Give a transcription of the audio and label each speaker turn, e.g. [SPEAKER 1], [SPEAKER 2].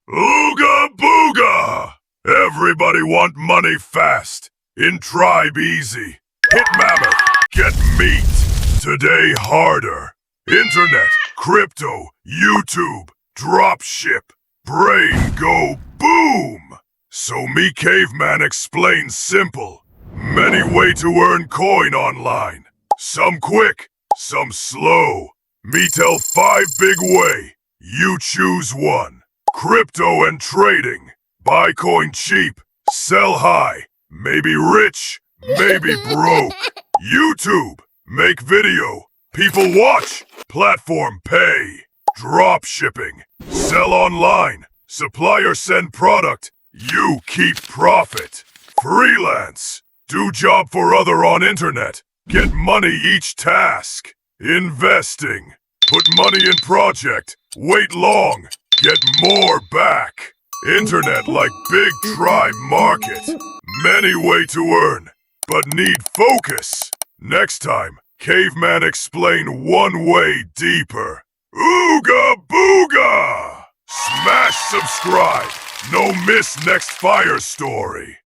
[SPEAKER 1] Ooga booga! Everybody want money fast. In Tribe Easy. Hit Mammoth. Get meat. Today harder. Internet, crypto, YouTube, dropship. Brain go boom. So me caveman explains simple. Many way to earn coin online. Some quick, some slow. Me tell 5 big way. You choose one. Crypto and trading. Buy coin cheap, sell high. Maybe rich, maybe broke. YouTube. Make video. People watch. Platform pay. Drop shipping. Sell online. Supplier send product. You keep profit. Freelance. Do job for other on internet. Get money each task. Investing. Put money in project. Wait long. Get more back. Internet like big tribe market. Many way to earn, but need focus. Next time, caveman explain one way deeper. Ooga booga! Smash subscribe. No miss next fire story.